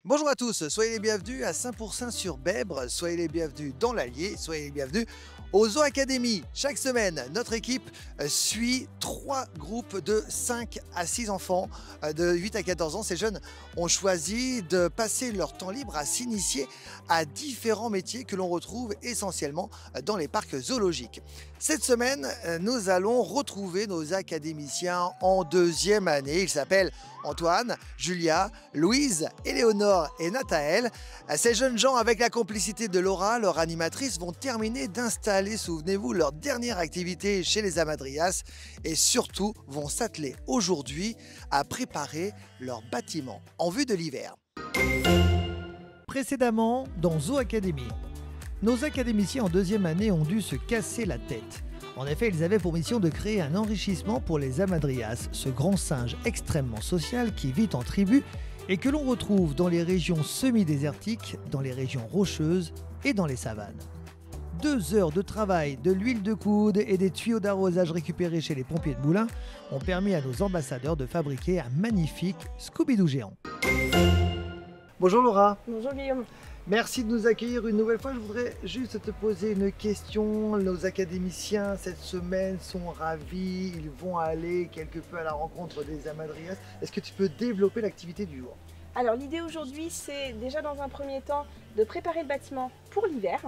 Bonjour à tous, soyez les bienvenus à Saint-Pourçain-sur-Bèbre, soyez les bienvenus dans l'Allier, soyez les bienvenus aux Zoo Academy. Chaque semaine, notre équipe suit 3 groupes de 5 à 6 enfants de 8 à 14 ans. Ces jeunes ont choisi de passer leur temps libre à s'initier à différents métiers que l'on retrouve essentiellement dans les parcs zoologiques. Cette semaine, nous allons retrouver nos académiciens en 2e année. Ils s'appellent Antoine, Julia, Louise, Éléonore et Nathaël. Ces jeunes gens, avec la complicité de Laura, leur animatrice, vont terminer d'installer, souvenez-vous, leur dernière activité chez les Amadrias et surtout vont s'atteler aujourd'hui à préparer leur bâtiment en vue de l'hiver. Précédemment, dans Zoo Academy, nos académiciens en 2e année ont dû se casser la tête. En effet, ils avaient pour mission de créer un enrichissement pour les Amadrias, ce grand singe extrêmement social qui vit en tribu et que l'on retrouve dans les régions semi-désertiques, dans les régions rocheuses et dans les savanes. 2 heures de travail, de l'huile de coude et des tuyaux d'arrosage récupérés chez les pompiers de Moulins ont permis à nos ambassadeurs de fabriquer un magnifique Scooby-Doo géant. Bonjour Laura. Bonjour Guillaume. Merci de nous accueillir une nouvelle fois. Je voudrais juste te poser une question. Nos académiciens cette semaine sont ravis. Ils vont aller quelque peu à la rencontre des Amadrias. Est-ce que tu peux développer l'activité du jour? Alors l'idée aujourd'hui, c'est déjà dans un premier temps de préparer le bâtiment pour l'hiver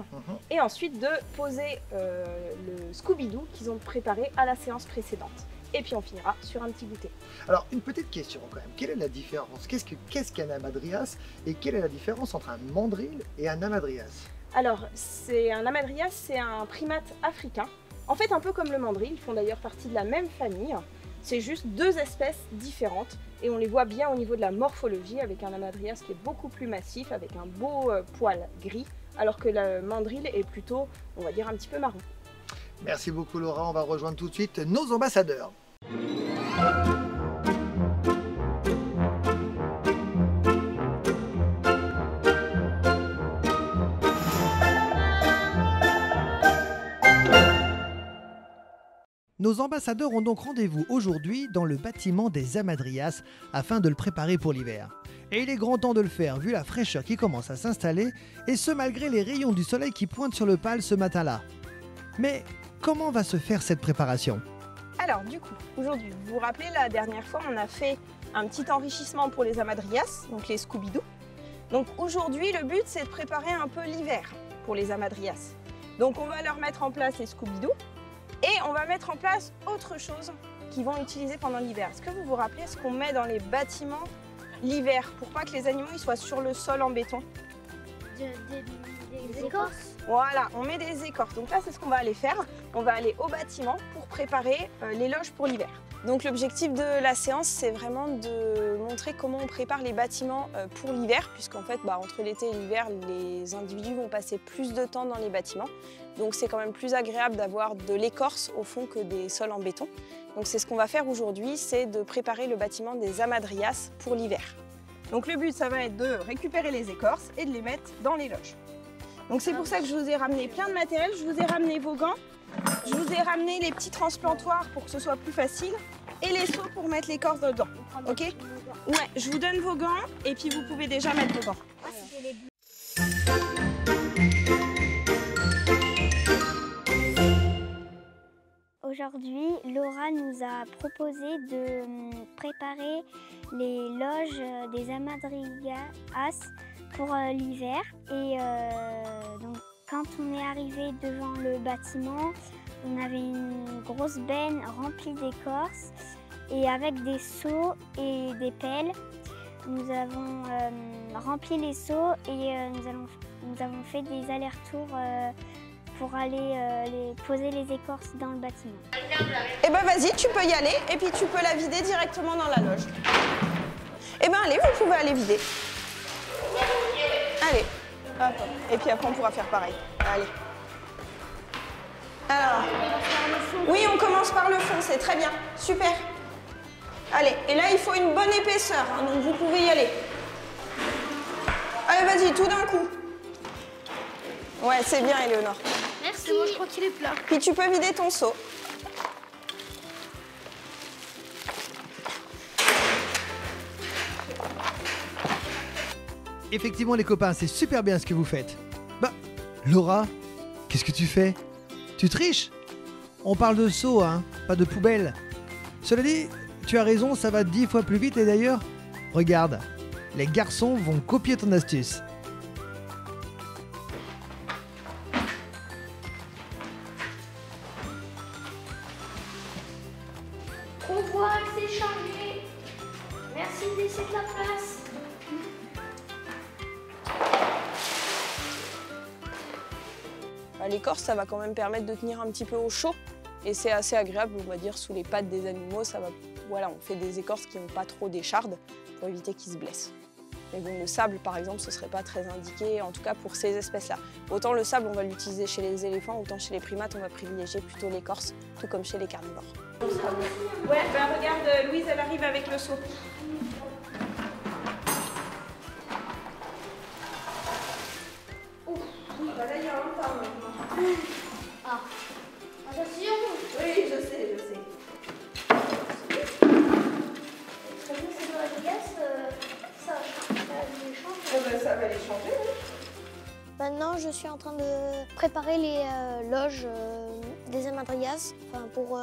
et ensuite de poser le Scooby-Doo qu'ils ont préparé à la séance précédente. Et puis on finira sur un petit goûter. Alors une petite question quand même, quelle est la différence? Qu'est-ce qu'un Amadrias et quelle est la différence entre un mandrill et un Amadrias? Alors un Amadrias, c'est un primate africain. En fait un peu comme le mandrill, ils font d'ailleurs partie de la même famille. C'est juste 2 espèces différentes et on les voit bien au niveau de la morphologie avec un Amadrias qui est beaucoup plus massif avec un beau poil gris alors que le mandrill est plutôt, on va dire, un petit peu marron. Merci beaucoup Laura, on va rejoindre tout de suite nos ambassadeurs. Nos ambassadeurs ont donc rendez-vous aujourd'hui dans le bâtiment des Amadrias afin de le préparer pour l'hiver. Et il est grand temps de le faire vu la fraîcheur qui commence à s'installer et ce malgré les rayons du soleil qui pointent sur le pal ce matin-là. Mais comment va se faire cette préparation? Alors du coup, aujourd'hui, vous vous rappelez, la dernière fois, on a fait un petit enrichissement pour les Amadrias, donc les Scooby-Doo. Donc aujourd'hui, le but, c'est de préparer un peu l'hiver pour les Amadrias. Donc on va leur mettre en place les Scooby-Doo et on va mettre en place autre chose qu'ils vont utiliser pendant l'hiver. Est-ce que vous vous rappelez ce qu'on met dans les bâtiments l'hiver pour pas que les animaux ils soient sur le sol en béton? Des écorces. Voilà, on met des écorces. Donc là, c'est ce qu'on va aller faire. On va aller au bâtiment pour préparer les loges pour l'hiver. Donc l'objectif de la séance, c'est vraiment de montrer comment on prépare les bâtiments pour l'hiver, puisqu'en fait, entre l'été et l'hiver, les individus vont passer plus de temps dans les bâtiments. Donc c'est quand même plus agréable d'avoir de l'écorce au fond que des sols en béton. Donc c'est ce qu'on va faire aujourd'hui, c'est de préparer le bâtiment des Amadrias pour l'hiver. Donc le but, ça va être de récupérer les écorces et de les mettre dans les loges. Donc c'est pour ça que je vous ai ramené plein de matériel. Je vous ai ramené vos gants, je vous ai ramené les petits transplantoirs pour que ce soit plus facile et les seaux pour mettre l'écorce dedans. Ok? Ouais, je vous donne vos gants et puis vous pouvez déjà mettre vos gants. Aujourd'hui, Laura nous a proposé de préparer les loges des Amadrias pour l'hiver. Et donc, quand on est arrivé devant le bâtiment, on avait une grosse benne remplie d'écorce et avec des seaux et des pelles. Nous avons rempli les seaux et nous avons fait des allers-retours pour aller poser les écorces dans le bâtiment. Eh ben vas-y, tu peux y aller et puis tu peux la vider directement dans la loge. Eh ben allez, vous pouvez aller vider. Allez, hop. Et puis après on pourra faire pareil. Allez. Alors, oui, on commence par le fond, c'est très bien, super. Allez, et là il faut une bonne épaisseur, hein, donc vous pouvez y aller. Allez, vas-y, tout d'un coup. Ouais, c'est bien, Éléonore. Merci. Moi, je crois qu'il est plat. Puis tu peux vider ton seau. Effectivement les copains, c'est super bien ce que vous faites. Bah, Laura, qu'est-ce que tu fais? Tu triches? On parle de seau, hein, pas de poubelle. Cela dit, tu as raison, ça va 10 fois plus vite et d'ailleurs, regarde, les garçons vont copier ton astuce. On voit que c'est chargé. Merci de laisser de la place. L'écorce, ça va quand même permettre de tenir un petit peu au chaud. Et c'est assez agréable, on va dire, sous les pattes des animaux. Ça va, voilà, on fait des écorces qui n'ont pas trop d'échardes pour éviter qu'ils se blessent. Mais bon, le sable, par exemple, ce ne serait pas très indiqué, en tout cas pour ces espèces-là. Autant le sable, on va l'utiliser chez les éléphants, autant chez les primates, on va privilégier plutôt l'écorce, tout comme chez les carnivores. Ouais, ben regarde, Louise, elle arrive avec le seau. Bah là, il y a un temps maintenant. Ah, attention. Oui, je sais. Très bien, c'est dans la glace, ça les change. Ça va les changer, oui. Maintenant, je suis en train de préparer les loges des amadrias, pour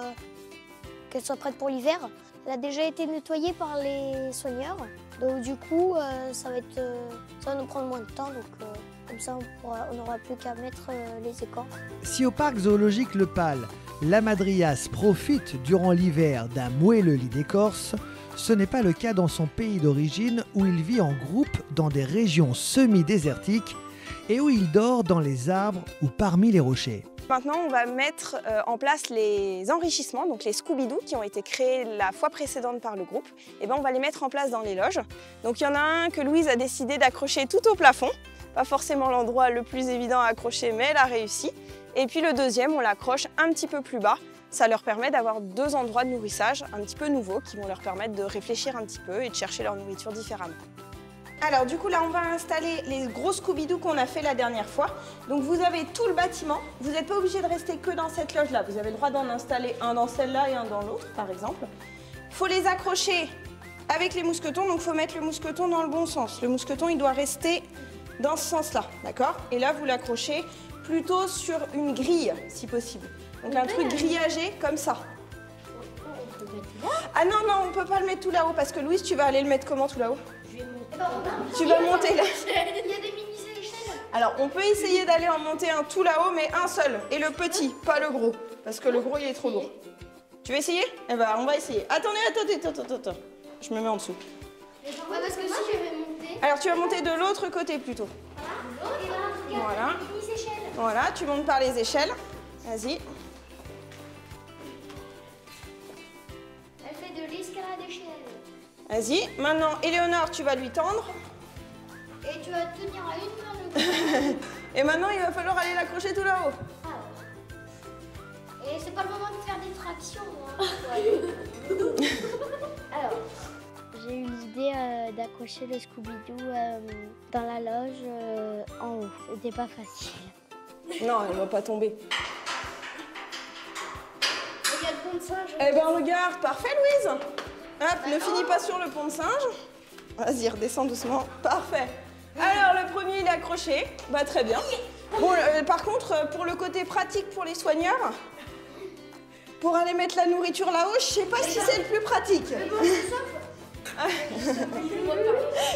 qu'elles soient prêtes pour l'hiver. Elle a déjà été nettoyée par les soigneurs, donc du coup, ça va nous prendre moins de temps. Donc, comme ça, on n'aura plus qu'à mettre les écorces. Si au parc zoologique Le Pal, l'amadrias profite durant l'hiver d'un moelleux lit d'écorce, ce n'est pas le cas dans son pays d'origine où il vit en groupe dans des régions semi-désertiques et où il dort dans les arbres ou parmi les rochers. Maintenant, on va mettre en place les enrichissements, donc les Scooby-Doo qui ont été créés la fois précédente par le groupe. Et ben, on va les mettre en place dans les loges. Donc il y en a un que Louise a décidé d'accrocher tout au plafond. Pas forcément l'endroit le plus évident à accrocher, mais elle a réussi. Et puis le deuxième, on l'accroche un petit peu plus bas. Ça leur permet d'avoir 2 endroits de nourrissage un petit peu nouveaux qui vont leur permettre de réfléchir un petit peu et de chercher leur nourriture différemment. Alors du coup là on va installer les gros Scooby-Doo qu'on a fait la dernière fois. Donc vous avez tout le bâtiment, vous n'êtes pas obligé de rester que dans cette loge là, vous avez le droit d'en installer un dans celle-là et un dans l'autre par exemple. Il faut les accrocher avec les mousquetons, donc il faut mettre le mousqueton dans le bon sens. Le mousqueton il doit rester dans ce sens-là, d'accord? Et là vous l'accrochez plutôt sur une grille si possible. Donc un truc grillagé comme ça. Ah non, on peut pas le mettre tout là-haut parce que Louise, tu vas aller le mettre comment tout là-haut? Tu vas monter là. Il y a des mini-échelles. Alors, on peut essayer d'aller en monter un tout là-haut, mais un seul. Et le petit, pas le gros. Parce que le gros, il est trop lourd. Tu veux essayer? Eh ben, on va essayer. Attendez. Je me mets en dessous. Parce que si je vais monter. Alors, tu vas monter de l'autre côté plutôt. Voilà. Voilà, tu montes par les échelles. Vas-y. Elle fait de l'escalade d'échelle. Vas-y. Maintenant, Éléonore, tu vas lui tendre. Et tu vas tenir à une main le Et maintenant, il va falloir aller l'accrocher tout là-haut. Et c'est pas le moment de faire des tractions. Alors, j'ai eu l'idée d'accrocher le Scooby-Doo dans la loge en haut. C'était pas facile. Non, elle va pas tomber. Regarde le pont de singe. Eh ben regarde, parfait Louise. Hop, ne finis pas sur le pont de singe. Vas-y, redescends doucement. Parfait. Alors le premier il est accroché. Bah très bien. Bon, par contre, pour le côté pratique pour les soigneurs, pour aller mettre la nourriture là-haut, je sais pas si c'est le plus pratique.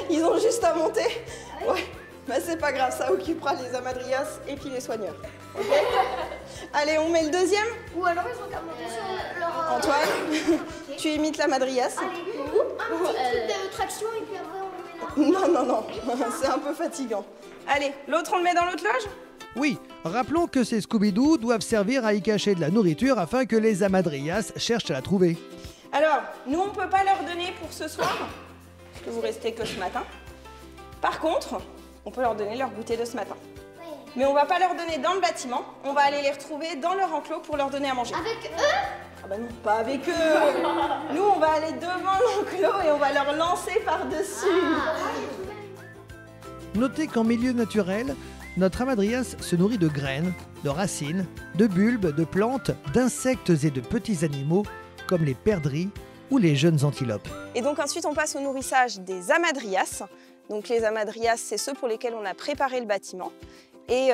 Ils ont juste à monter. Ouais. Bah c'est pas grave, ça occupera les amadrias et puis les soigneurs. Ok. Allez, on met le deuxième. Ou alors ils ont qu'à monter sur leur... Antoine, tu imites la madrias. Allez, un petit truc de traction et puis après on le met là. Non, c'est un peu fatigant. Allez, l'autre on le met dans l'autre loge? Oui, rappelons que ces Scooby-Doo doivent servir à y cacher de la nourriture afin que les amadrias cherchent à la trouver. Alors, nous on peut pas leur donner pour ce soir, parce que vous restez que ce matin. Par contre, on peut leur donner leur goûter de ce matin. Mais on va pas leur donner dans le bâtiment, on va aller les retrouver dans leur enclos pour leur donner à manger. Avec eux? Ah bah non, pas avec eux. Nous on va aller devant l'enclos et on va leur lancer par-dessus. Notez qu'en milieu naturel, notre amadrias se nourrit de graines, de racines, de bulbes, de plantes, d'insectes et de petits animaux comme les perdrix ou les jeunes antilopes. Et donc ensuite on passe au nourrissage des amadrias. Donc les amadrias, c'est ceux pour lesquels on a préparé le bâtiment. Et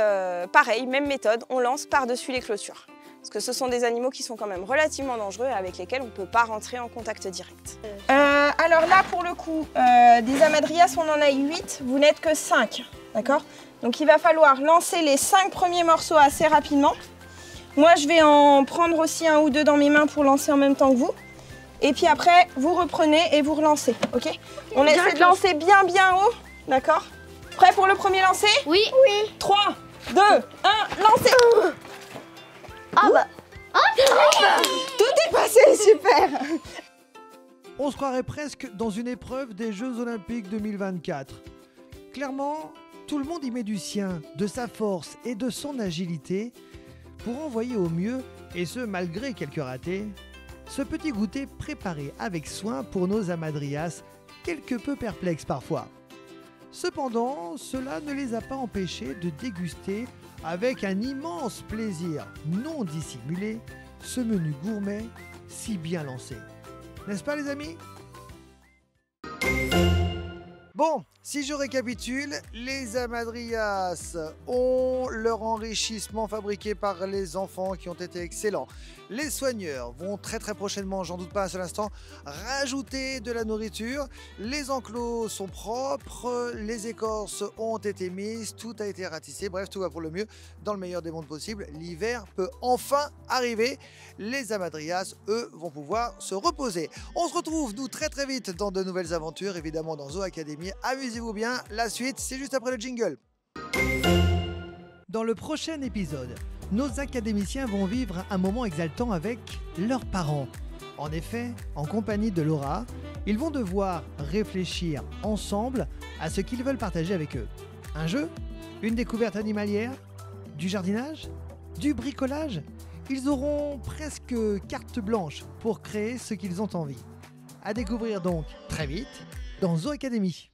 pareil, même méthode, on lance par-dessus les clôtures. Parce que ce sont des animaux qui sont quand même relativement dangereux et avec lesquels on ne peut pas rentrer en contact direct. Alors là, pour le coup, des amadrias, on en a 8, vous n'êtes que 5. D'accord? Donc il va falloir lancer les 5 premiers morceaux assez rapidement. Moi, je vais en prendre aussi 1 ou 2 dans mes mains pour lancer en même temps que vous. Et puis après, vous reprenez et vous relancez, ok? On essaie de lancer bien haut, d'accord? Prêt pour le premier lancer? Oui. 3, 2, 1, lancez! Ah bah. Tout est passé, super! On se croirait presque dans une épreuve des Jeux Olympiques 2024. Clairement, tout le monde y met du sien, de sa force et de son agilité pour envoyer au mieux, et ce malgré quelques ratés, ce petit goûter préparé avec soin pour nos amadrias, quelque peu perplexes parfois. Cependant, cela ne les a pas empêchés de déguster avec un immense plaisir non dissimulé ce menu gourmet si bien lancé. N'est-ce pas les amis ? Bon, si je récapitule, les amadrias ont leur enrichissement fabriqué par les enfants qui ont été excellents. Les soigneurs vont très prochainement, j'en doute pas un seul instant, rajouter de la nourriture. Les enclos sont propres, les écorces ont été mises, tout a été ratissé, bref, tout va pour le mieux. Dans le meilleur des mondes possibles, l'hiver peut enfin arriver. Les amadrias, eux, vont pouvoir se reposer. On se retrouve, nous, très vite dans de nouvelles aventures, évidemment dans Zoo Academy. Amusez-vous bien, la suite, c'est juste après le jingle. Dans le prochain épisode, nos académiciens vont vivre un moment exaltant avec leurs parents. En effet, en compagnie de Laura, ils vont devoir réfléchir ensemble à ce qu'ils veulent partager avec eux. Un jeu ? Une découverte animalière ? Du jardinage ? Du bricolage ? Ils auront presque carte blanche pour créer ce qu'ils ont envie. À découvrir donc très vite dans Zoo Academy.